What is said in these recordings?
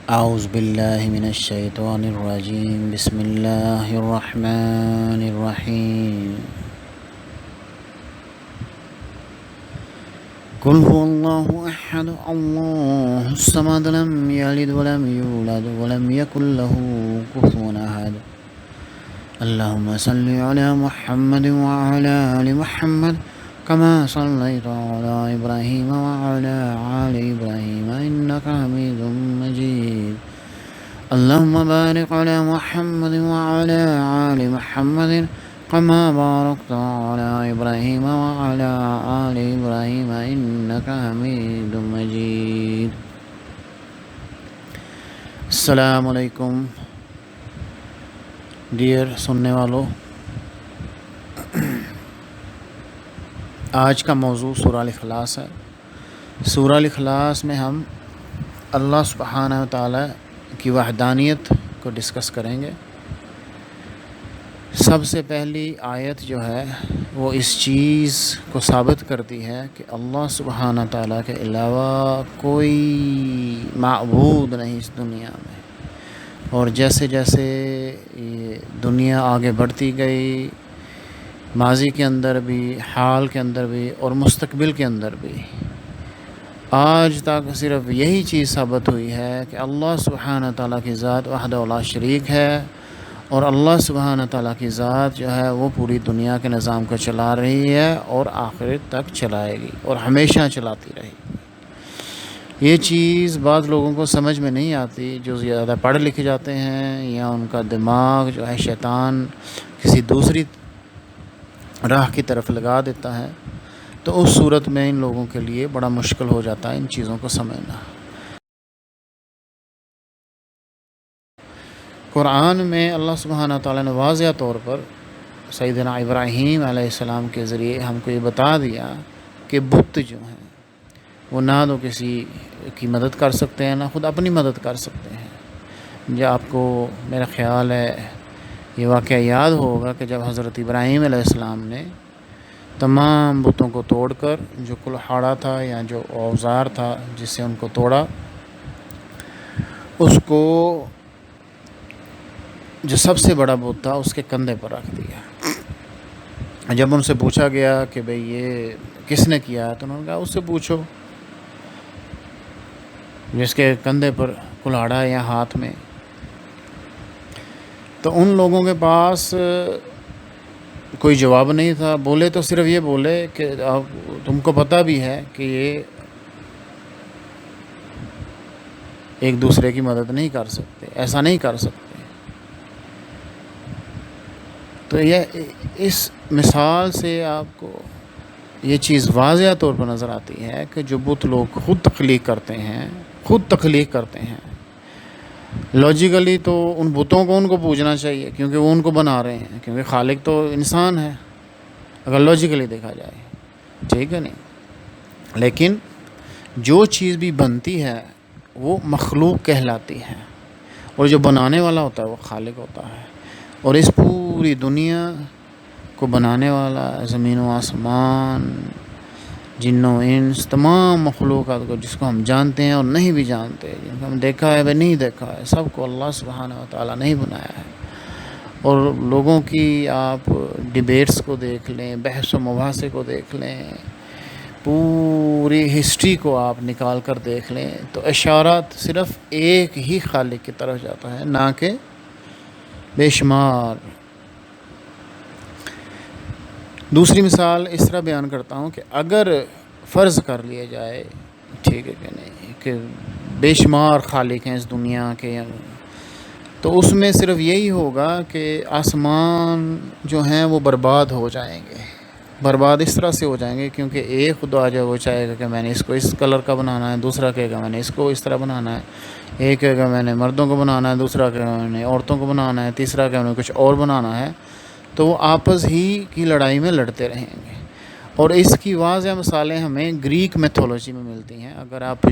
أعوذ بالله من الشيطان الرجيم بسم الله الرحمن الرحيم قل هو الله أحد الله الصمد لم يلد ولم يولد ولم يكن له كفوا أحد اللهم صل على محمد وعلى آل محمد كما صليت على إبراهيم وعلى آل إبراهيم إنك حميد مجيد اللهم بارك على محمد وعلى آل محمد كما باركت على إبراهيم وعلى آل إبراهيم إنك حميد مجيد. السلام علیکم ڈیئر سننے والوں، آج کا موضوع سورہ الاخلاص ہے۔ سورہ الاخلاص میں ہم اللہ سبحانہ و تعالی کی وحدانیت کو ڈسکس کریں گے۔ سب سے پہلی آیت جو ہے وہ اس چیز کو ثابت کرتی ہے کہ اللہ سبحانہ و تعالیٰ کے علاوہ کوئی معبود نہیں اس دنیا میں، اور جیسے جیسے یہ دنیا آگے بڑھتی گئی، ماضی کے اندر بھی، حال کے اندر بھی اور مستقبل کے اندر بھی، آج تک صرف یہی چیز ثابت ہوئی ہے کہ اللہ سبحانہ تعالیٰ کی ذات وحدہ لا شریک ہے، اور اللہ سبحانہ تعالیٰ کی ذات جو ہے وہ پوری دنیا کے نظام کو چلا رہی ہے اور آخرت تک چلائے گی اور ہمیشہ چلاتی رہے گی۔ یہ چیز بعض لوگوں کو سمجھ میں نہیں آتی، جو زیادہ پڑھ لکھ جاتے ہیں یا ان کا دماغ جو ہے شیطان کسی دوسری راہ کی طرف لگا دیتا ہے، تو اس صورت میں ان لوگوں کے لیے بڑا مشکل ہو جاتا ہے ان چیزوں کو سمجھنا۔ قرآن میں اللہ سبحانہ تعالیٰ نے واضح طور پر سیدنا ابراہیم علیہ السلام کے ذریعے ہم کو یہ بتا دیا کہ بت جو ہیں وہ نہ تو کسی کی مدد کر سکتے ہیں، نہ خود اپنی مدد کر سکتے ہیں۔ جو آپ کو میرا خیال ہے یہ واقعہ یاد ہوگا کہ جب حضرت ابراہیم علیہ السلام نے تمام بتوں کو توڑ کر جو کلہاڑا تھا یا جو اوزار تھا جس سے ان کو توڑا، اس کو جو سب سے بڑا بت تھا اس کے کندھے پر رکھ دیا۔ جب ان سے پوچھا گیا کہ بھئی یہ کس نے کیا، تو انہوں نے کہا اس سے پوچھو جس کے کندھے پر کلہاڑا یا ہاتھ میں۔ تو ان لوگوں کے پاس کوئی جواب نہیں تھا، بولے تو صرف یہ بولے کہ تم کو پتہ بھی ہے کہ یہ ایک دوسرے کی مدد نہیں کر سکتے، ایسا نہیں کر سکتے۔ تو یہ اس مثال سے آپ کو یہ چیز واضح طور پر نظر آتی ہے کہ جو بت لوگ خود تخلیق کرتے ہیں لاجیکلی تو ان بتوں کو ان کو پوجنا چاہیے، کیونکہ وہ ان کو بنا رہے ہیں، کیونکہ خالق تو انسان ہے اگر لاجیکلی دیکھا جائے، ٹھیک ہے نہیں؟ لیکن جو چیز بھی بنتی ہے وہ مخلوق کہلاتی ہے، اور جو بنانے والا ہوتا ہے وہ خالق ہوتا ہے۔ اور اس پوری دنیا کو بنانے والا، زمین و آسمان، جن و انس، تمام مخلوقات کو، جس کو ہم جانتے ہیں اور نہیں بھی جانتے، جن کو ہم دیکھا ہے نہیں دیکھا ہے، سب کو اللہ سبحانہ و تعالیٰ نے بنایا ہے۔ اور لوگوں کی آپ ڈیبیٹس کو دیکھ لیں، بحث و مباحثے کو دیکھ لیں، پوری ہسٹری کو آپ نکال کر دیکھ لیں، تو اشارات صرف ایک ہی خالق کی طرف جاتا ہے، نہ کہ بے شمار۔ دوسری مثال اس طرح بیان کرتا ہوں کہ اگر فرض کر لیا جائے، ٹھیک ہے کہ نہیں، کہ بے شمار خالق ہیں اس دنیا کے، تو اس میں صرف یہی ہوگا کہ آسمان جو ہیں وہ برباد ہو جائیں گے۔ برباد اس طرح سے ہو جائیں گے کیونکہ ایک خدا جو وہ چاہے گا کہ میں نے اس کو اس کلر کا بنانا ہے، دوسرا کہے گا میں نے اس کو اس طرح بنانا ہے، ایک کہے گا میں نے مردوں کو بنانا ہے، دوسرا کہے گا میں نے عورتوں کو بنانا ہے، تیسرا کہے گا میں نے کچھ اور بنانا ہے، تو وہ آپس ہی کی لڑائی میں لڑتے رہیں گے۔ اور اس کی واضح مثالیں ہمیں گریک میتھولوجی میں ملتی ہیں۔ اگر آپ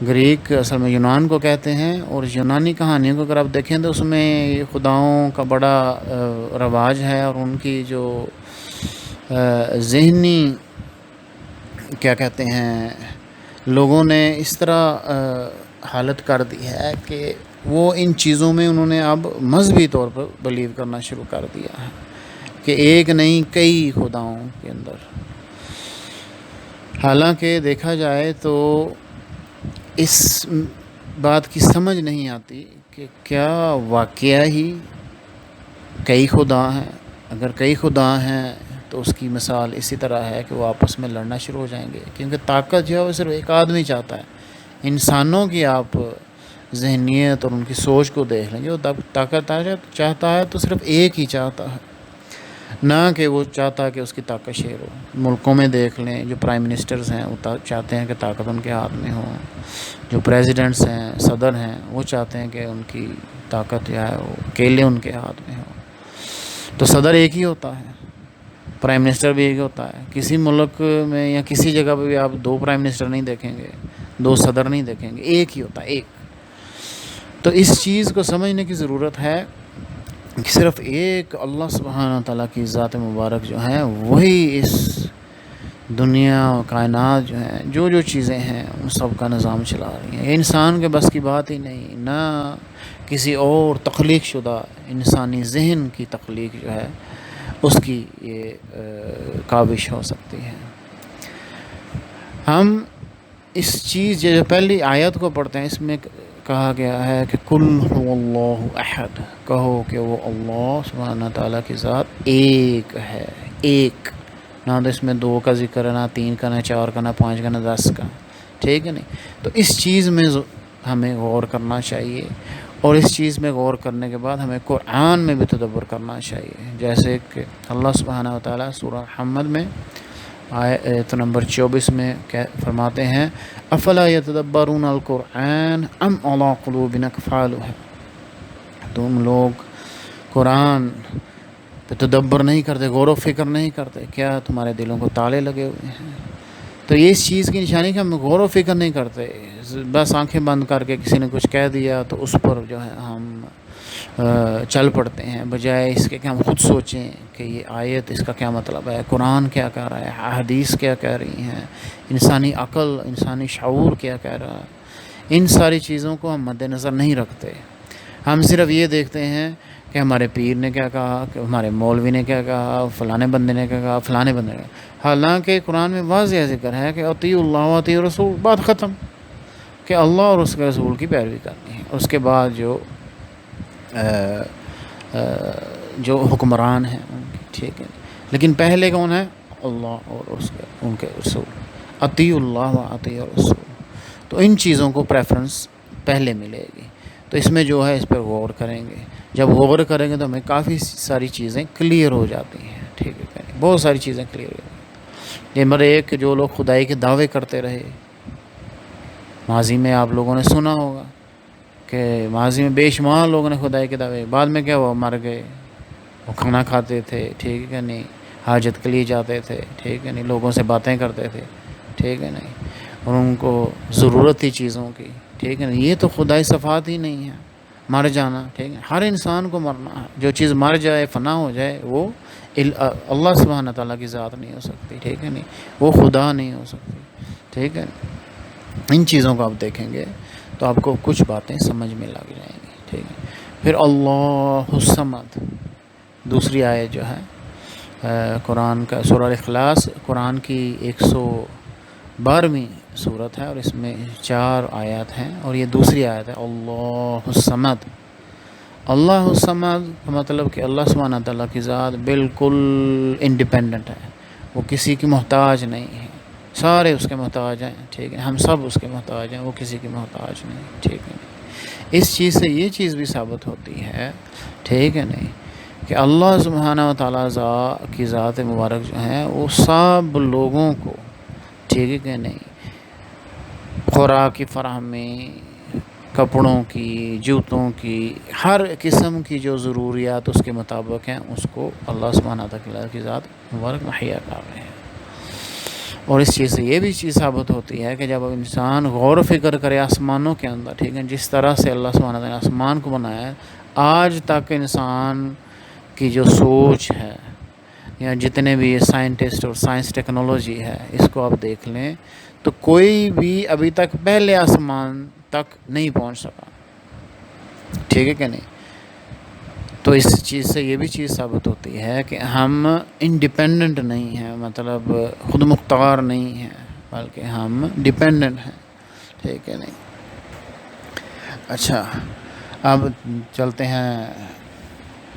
گریک اصل میں یونان کو کہتے ہیں، اور یونانی کہانیوں کو اگر آپ دیکھیں تو اس میں خداؤں کا بڑا رواج ہے، اور ان کی جو ذہنی کیا کہتے ہیں، لوگوں نے اس طرح حالت کر دی ہے کہ وہ ان چیزوں میں انہوں نے اب مذہبی طور پر بلیو کرنا شروع کر دیا ہے کہ ایک نہیں کئی خداؤں کے اندر. حالانکہ دیکھا جائے تو اس بات کی سمجھ نہیں آتی کہ کیا واقعہ ہی کئی خدا ہیں. اگر کئی خدا ہیں تو اس کی مثال اسی طرح ہے کہ وہ آپس میں لڑنا شروع ہو جائیں گے، کیونکہ طاقت جو ہے وہ صرف ایک آدمی چاہتا ہے. انسانوں کی آپ ذہنیت اور ان کی سوچ کو دیکھ لیں گے، وہ طاقت چاہتا ہے تو صرف ایک ہی چاہتا ہے، نہ کہ وہ چاہتا ہے کہ اس کی طاقت شیئر ہو. ملکوں میں دیکھ لیں، جو پرائم منسٹرز ہیں وہ چاہتے ہیں کہ طاقت ان کے ہاتھ میں ہو. جو پریزیڈنٹس ہیں، صدر ہیں، وہ چاہتے ہیں کہ ان کی طاقت جو ہے وہ اکیلے ان کے ہاتھ میں ہو. تو صدر ایک ہی ہوتا ہے، پرائم منسٹر بھی ایک ہوتا ہے. کسی ملک میں یا کسی جگہ پہ بھی آپ دو پرائم منسٹر نہیں دیکھیں گے، دو صدر نہیں دیکھیں گے، ایک ہی ہوتا ہے، ایک. تو اس چیز کو سمجھنے کی ضرورت ہے کہ صرف ایک اللہ سبحانہ تعالیٰ کی ذات مبارک جو ہیں وہی اس دنیا و کائنات جو ہیں جو چیزیں ہیں ان سب کا نظام چلا رہی ہیں. یہ انسان کے بس کی بات ہی نہیں، نہ کسی اور تخلیق شدہ انسانی ذہن کی تخلیق جو ہے اس کی یہ کاوش ہو سکتی ہے. ہم اس چیز جو پہلی آیت کو پڑھتے ہیں، اس میں کہا گیا ہے کہ قل هو اللہ احد، کہو کہ وہ اللہ سبحانہ تعالیٰ کی ذات ایک ہے. ایک، نہ تو اس میں دو کا ذکر ہے، نہ تین کا، نہ چار کا، نہ پانچ کا، نہ 10 کا. ٹھیک ہے نہیں؟ تو اس چیز میں ہمیں غور کرنا چاہیے، اور اس چیز میں غور کرنے کے بعد ہمیں قرآن میں بھی تدبر کرنا چاہیے. جیسے کہ اللہ سبحانہ وتعالیٰ سورہ محمد میں آیت نمبر 24 میں فرماتے ہیں افلا یتدبرون القرآن ام علی قلوب اقفالها، تم لوگ قرآن پہ تدبر نہیں کرتے، غور و فکر نہیں کرتے، کیا تمہارے دلوں کو تالے لگے ہوئے ہیں؟ تو یہ اس چیز کی نشانی کہ ہم غور و فکر نہیں کرتے، بس آنکھیں بند کر کے کسی نے کچھ کہہ دیا تو اس پر جو ہے ہم چل پڑتے ہیں، بجائے اس کے کہ ہم خود سوچیں کہ یہ آیت اس کا کیا مطلب ہے، قرآن کیا کہہ رہا ہے، احادیث کیا کہہ رہی ہیں، انسانی عقل، انسانی شعور کیا کہہ رہا ہے. ان ساری چیزوں کو ہم مد نظر نہیں رکھتے. ہم صرف یہ دیکھتے ہیں کہ ہمارے پیر نے کیا کہا، کہ ہمارے مولوی نے کیا کہا، فلانے بندے نے کیا کہا، فلانے بندے نے. حالانکہ قرآن میں واضح ذکر ہے کہ اطیعوا اللہ و اطیعوا الرسول، بات ختم، کہ اللہ اور اس کے رسول کی پیروی کرنی ہے. اس کے بعد جو حکمران ہیں ان کی، ٹھیک ہے. لیکن پہلے کون ہے؟ اللہ اور ان کے رسول. اطیعوا اللہ و اطیعوا الرسول. تو ان چیزوں کو پریفرنس پہلے ملے گی. تو اس میں جو ہے اس پر غور کریں گے. جب غور کریں گے تو ہمیں کافی ساری چیزیں کلیئر ہو جاتی ہیں. ٹھیک ہے، بہت ساری چیزیں کلیئر ہو جاتی ہیں. نمبر ایک، جو لوگ خدائی کے دعوے کرتے رہے، ماضی میں آپ لوگوں نے سنا ہوگا کہ ماضی میں بے شمار لوگوں نے خدائی کے دعوے، بعد میں کیا ہوا، مر گئے. وہ کھانا کھاتے تھے، ٹھیک ہے نہیں، حاجت کے لیے جاتے تھے، ٹھیک ہے نہیں، لوگوں سے باتیں کرتے تھے، ٹھیک ہے نہیں، اور ان کو ضرورت تھی چیزوں کی، ٹھیک ہے نہیں. یہ تو خدائی صفات ہی نہیں ہے. مر جانا، ٹھیک ہے، ہر انسان کو مرنا ہے. جو چیز مر جائے، فنا ہو جائے، وہ اللہ سبحانہ تعالیٰ کی ذات نہیں ہو سکتی، ٹھیک ہے نہیں، وہ خدا نہیں ہو سکتی، ٹھیک ہے. ان چیزوں کو آپ دیکھیں گے تو آپ کو کچھ باتیں سمجھ میں لگ جائیں گی، ٹھیک ہے. پھر اللہ الصمد، دوسری آیت جو ہے قرآن کا سورہ اخلاص، قرآن کی 112ویں سورت ہے، اور اس میں 4 آیات ہیں، اور یہ دوسری آیت ہے اللہ الصمد. اللہ الصمد کا مطلب کہ اللہ سبحانہ تعالیٰ کی ذات بالکل انڈیپینڈنٹ ہے، وہ کسی کی محتاج نہیں ہے. سارے اس کے محتاج ہیں، ٹھیک ہے، ہم سب اس کے محتاج ہیں، وہ کسی کی محتاج نہیں، ٹھیک ہے. اس چیز سے یہ چیز بھی ثابت ہوتی ہے، ٹھیک ہے نہیں، کہ اللہ سبحانہ و تعالیٰ کی ذات مبارک جو ہیں وہ سب لوگوں کو، ٹھیک ہے نہیں، خوراک کی فراہمی، کپڑوں کی، جوتوں کی، ہر قسم کی جو ضروریات اس کے مطابق ہیں اس کو اللہ سبحانہ تعالیٰ کی ذات مبارک مہیا کر رہے ہیں. اور اس چیز سے یہ بھی چیز ثابت ہوتی ہے کہ جب انسان غور و فکر کرے آسمانوں کے اندر، ٹھیک ہے، جس طرح سے اللہ سبحانہ تعالیٰ نے آسمان کو بنایا ہے، آج تک انسان کی جو سوچ ہے یا جتنے بھی سائنٹسٹ اور سائنس ٹیکنالوجی ہے، اس کو آپ دیکھ لیں تو کوئی بھی ابھی تک پہلے آسمان تک نہیں پہنچ سکا، ٹھیک ہے کہ نہیں؟ تو اس چیز سے یہ بھی چیز ثابت ہوتی ہے کہ ہم انڈیپینڈنٹ نہیں ہیں، مطلب خود مختار نہیں ہیں، بلکہ ہم ڈیپینڈنٹ ہیں، ٹھیک ہے نہیں؟ اچھا، اب چلتے ہیں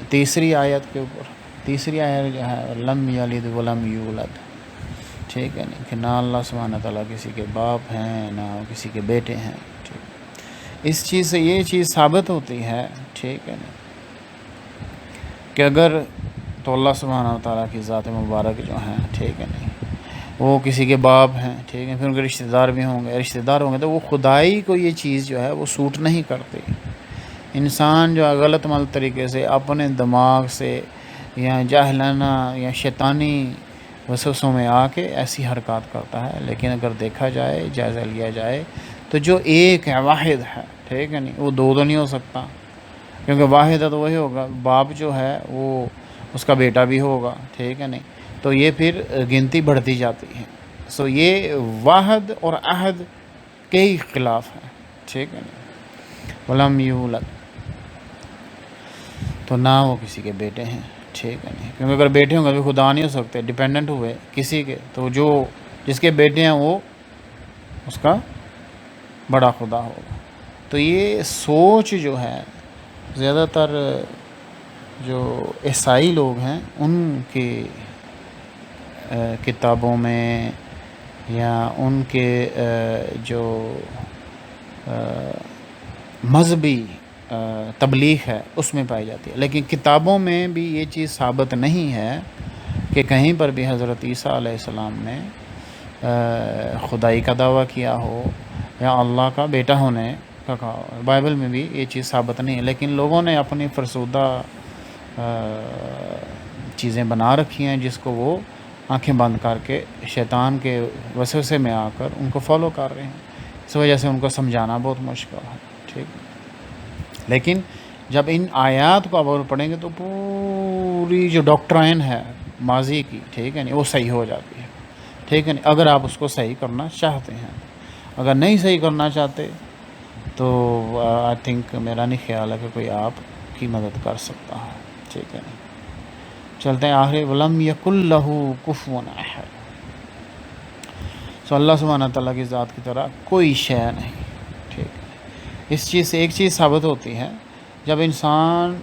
تیسری آیت کے اوپر۔ تیسری آیت جو ہے لم یلد ولم یولد، ٹھیک ہے نہیں، کہ نہ اللہ سبحانہ تعالیٰ کسی کے باپ ہیں نہ کسی کے بیٹے ہیں، ٹھیک۔ اس چیز سے یہ چیز ثابت ہوتی ہے، ٹھیک ہے نا، کہ اگر تو اللہ سبحانہ تعالیٰ کی ذات مبارک جو ہیں، ٹھیک ہے نہیں، وہ کسی کے باپ ہیں، ٹھیک ہے، پھر ان کے رشتہ دار بھی ہوں گے، رشتہ دار ہوں گے، تو وہ خدائی کو یہ چیز جو ہے وہ سوٹ نہیں کرتی۔ انسان جو غلط مل طریقے سے اپنے دماغ سے یا جاہلانہ یا شیطانی وسوسوں میں آ کے ایسی حرکات کرتا ہے، لیکن اگر دیکھا جائے، جائزہ لیا جائے تو جو ایک ہے، واحد ہے، ٹھیک ہے نہیں، وہ دو نہیں ہو سکتا، کیونکہ واحد ہے تو وہی ہوگا، باپ جو ہے وہ اس کا بیٹا بھی ہوگا، ٹھیک ہے نہیں، تو یہ پھر گنتی بڑھتی جاتی ہے۔ سو یہ واحد اور احد کے ہی خلاف ہے، ٹھیک ہے نہیں، ولم یولد، تو نہ وہ کسی کے بیٹے ہیں، ٹھیک ہے نہیں، کیونکہ اگر بیٹے ہوں گے تو خدا نہیں ہو سکتے، ڈیپینڈنٹ ہوئے کسی کے، تو جو جس کے بیٹے ہیں وہ اس کا بڑا خدا ہوگا۔ تو یہ سوچ جو ہے زیادہ تر جو عیسائی لوگ ہیں ان کی کتابوں میں یا ان کے جو مذہبی تبلیغ ہے اس میں پائی جاتی ہے، لیکن کتابوں میں بھی یہ چیز ثابت نہیں ہے کہ کہیں پر بھی حضرت عیسیٰ علیہ السلام نے خدائی کا دعویٰ کیا ہو یا اللہ کا بیٹا ہونے کا کہا ہو۔ بائبل میں بھی یہ چیز ثابت نہیں ہے، لیکن لوگوں نے اپنی فرسودہ چیزیں بنا رکھی ہیں جس کو وہ آنکھیں بند کر کے شیطان کے وسوسے میں آ کر ان کو فالو کر رہے ہیں، اس وجہ سے ان کو سمجھانا بہت مشکل ہے، ٹھیک۔ لیکن جب ان آیات کو آپ پڑھیں گے تو پوری جو ڈاکٹرائن ہے ماضی کی، ٹھیک ہے نہیں، وہ صحیح ہو جاتی ہے، ٹھیک ہے نہیں، اگر آپ اس کو صحیح کرنا چاہتے ہیں۔ اگر نہیں صحیح کرنا چاہتے تو آئی تھنک میرا نہیں خیال ہے کہ کوئی آپ کی مدد کر سکتا ہے، ٹھیک ہے نہیں۔ چلتے ہیں آخری ولم یکن لہ کفوا احد، سو اللہ سبحانہ تعالیٰ کی ذات کی طرح کوئی شے نہیں، ٹھیک ہے۔ اس چیز سے ایک چیز ثابت ہوتی ہے، جب انسان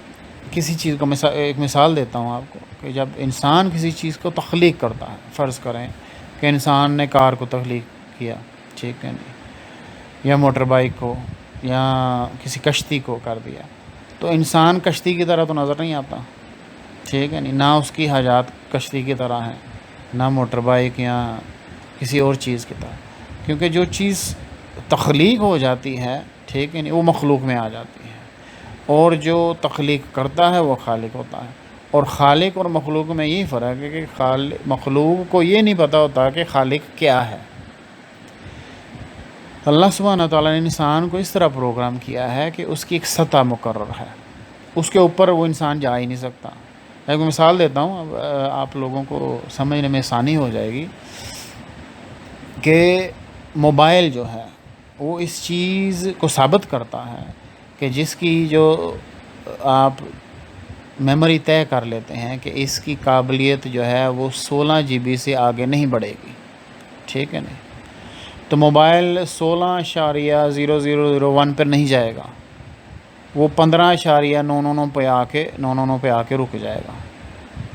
کسی چیز کو ایک مثال دیتا ہوں آپ کو، کہ جب انسان کسی چیز کو تخلیق کرتا ہے، فرض کریں کہ انسان نے کار کو تخلیق کیا، ٹھیک ہے نہیں، یا موٹر بائک کو یا کسی کشتی کو کر دیا، تو انسان کشتی کی طرح تو نظر نہیں آتا، ٹھیک ہے نہیں، نہ اس کی حاجات کشتی کی طرح ہیں، نہ موٹر بائک یا کسی اور چیز کی طرح، کیونکہ جو چیز تخلیق ہو جاتی ہے، ٹھیک ہے نہیں، وہ مخلوق میں آ جاتی ہے، اور جو تخلیق کرتا ہے وہ خالق ہوتا ہے، اور خالق اور مخلوق میں یہی فرق ہے کہ مخلوق کو یہ نہیں پتہ ہوتا کہ خالق کیا ہے۔ اللہ سبحانہ تعالیٰ نے انسان کو اس طرح پروگرام کیا ہے کہ اس کی ایک سطح مقرر ہے، اس کے اوپر وہ انسان جا ہی نہیں سکتا۔ ایک مثال دیتا ہوں، اب آپ لوگوں کو سمجھنے میں آسانی ہو جائے گی، کہ موبائل جو ہے وہ اس چیز کو ثابت کرتا ہے کہ جس کی جو آپ میموری طے کر لیتے ہیں کہ اس کی قابلیت جو ہے وہ 16 GB سے آگے نہیں بڑھے گی، ٹھیک ہے نہیں، تو موبائل 16.0001 پر نہیں جائے گا، وہ 15.999 پہ آ کے 999 پہ آ کے رک جائے گا،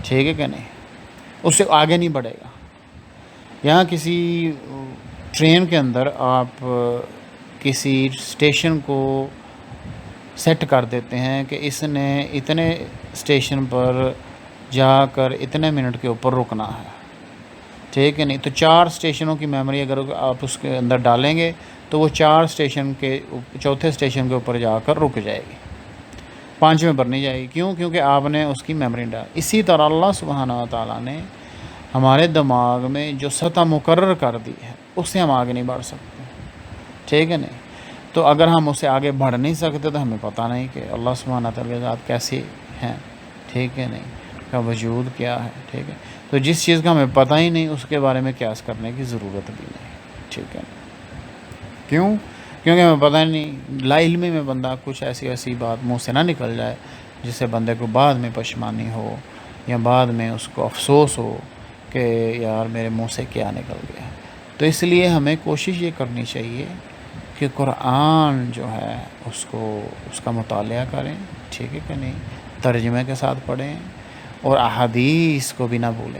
ٹھیک ہے کہ نہیں، اس سے آگے نہیں بڑھے گا۔ یہاں کسی ٹرین کے اندر آپ کسی اسٹیشن کو سیٹ کر دیتے ہیں کہ اس نے اتنے اسٹیشن پر جا کر اتنے منٹ کے اوپر رکنا ہے، ٹھیک ہے نہیں، تو 4 اسٹیشنوں کی میموری اگر آپ اس کے اندر ڈالیں گے تو وہ 4 اسٹیشن کے چوتھے اسٹیشن کے اوپر جا کر رک جائے گی، 5ویں پر نہیں جائے گی، کیوں؟ کیونکہ آپ نے اس کی میموری ڈالی۔ اسی طرح اللہ سبحانہ وتعالیٰ نے ہمارے دماغ میں جو سطح مقرر کر دی ہے اس سے ہم آگے نہیں بڑھ سکتے، ٹھیک ہے نہیں، تو اگر ہم اس سے آگے بڑھ نہیں سکتے تو ہمیں پتہ نہیں کہ اللہ سبحانہ تعالیٰ کی ذات کیسی ہیں، ٹھیک ہے نہیں، کا وجود کیا ہے، ٹھیک ہے، تو جس چیز کا ہمیں پتہ ہی نہیں اس کے بارے میں قیاس کرنے کی ضرورت بھی نہیں، ٹھیک ہے، کیوں؟ کیونکہ ہمیں پتہ نہیں، لا علمی میں بندہ کچھ ایسی بات منہ سے نہ نکل جائے جس سے بندے کو بعد میں پشیمانی ہو یا بعد میں اس کو افسوس ہو کہ یار میرے منہ سے کیا نکل گیا۔ تو اس لیے ہمیں کوشش یہ کرنی چاہیے کہ قرآن جو ہے اس کا مطالعہ کریں، ٹھیک ہے کہ نہیں، ترجمے کے ساتھ پڑھیں، اور احادیث کو بھی نہ بھولیں،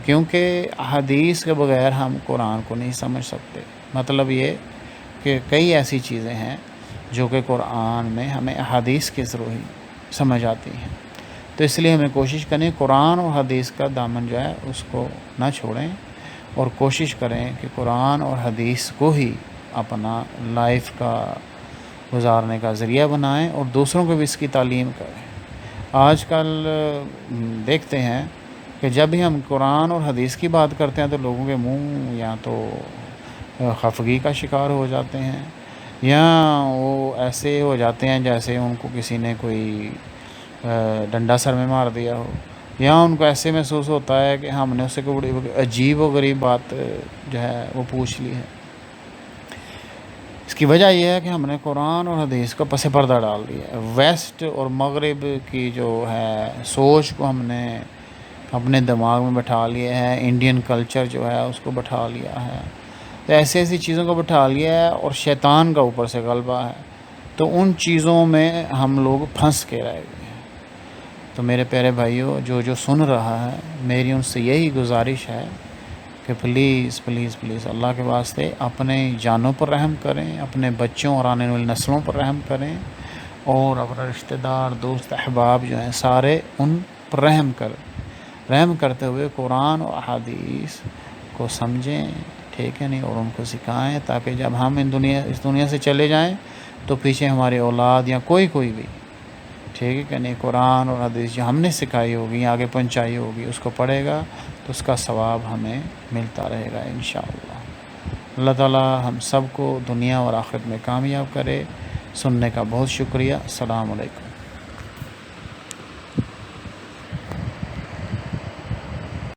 کیونکہ احادیث کے بغیر ہم قرآن کو نہیں سمجھ سکتے۔ مطلب یہ کہ کئی ایسی چیزیں ہیں جو کہ قرآن میں ہمیں احادیث کے ذریعے ہی سمجھ آتی ہیں۔ تو اس لیے ہمیں کوشش کریں قرآن اور حدیث کا دامن جو ہے اس کو نہ چھوڑیں، اور کوشش کریں کہ قرآن اور حدیث کو ہی اپنا لائف کا گزارنے کا ذریعہ بنائیں اور دوسروں کو بھی اس کی تعلیم کریں۔ آج کل دیکھتے ہیں کہ جب بھی ہم قرآن اور حدیث کی بات کرتے ہیں تو لوگوں کے منہ یا تو خفگی کا شکار ہو جاتے ہیں، یا وہ ایسے ہو جاتے ہیں جیسے ان کو کسی نے کوئی ڈنڈا سر میں مار دیا ہو، یا ان کو ایسے محسوس ہوتا ہے کہ ہم نے اس سے کوئی بڑی عجیب و غریب بات جو ہے وہ پوچھ لی ہے۔ اس کی وجہ یہ ہے کہ ہم نے قرآن اور حدیث کو پس پردہ ڈال دیا ہے۔ ویسٹ اور مغرب کی جو ہے سوچ کو ہم نے اپنے دماغ میں بٹھا لیا ہے، انڈین کلچر جو ہے اس کو بٹھا لیا ہے، تو ایسی چیزوں کو بٹھا لیا ہے، اور شیطان کا اوپر سے غلبہ ہے، تو ان چیزوں میں ہم لوگ پھنس کے رہ گئے ہیں۔ تو میرے پیارے بھائیوں، جو سن رہا ہے، میری ان سے یہی گزارش ہے کہ پلیز پلیز پلیز اللہ کے واسطے اپنے جانوں پر رحم کریں، اپنے بچوں اور آنے والی نسلوں پر رحم کریں، اور اپنا رشتہ دار، دوست، احباب جو ہیں سارے ان پر رحم کرتے ہوئے قرآن و احادیث کو سمجھیں، ٹھیک ہے نہیں، اور ان کو سکھائیں، تاکہ جب ہم اس دنیا سے چلے جائیں تو پیچھے ہماری اولاد یا کوئی بھی، ٹھیک ہے کہ نہیں، قرآن اور حدیث جو ہم نے سکھائی ہوگی، آگے پہنچائی ہوگی، اس کو پڑھے گا تو اس کا ثواب ہمیں ملتا رہے گا انشاءاللہ۔ اللہ تعالی ہم سب کو دنیا اور آخرت میں کامیاب کرے۔ سننے کا بہت شکریہ۔ السلام علیکم۔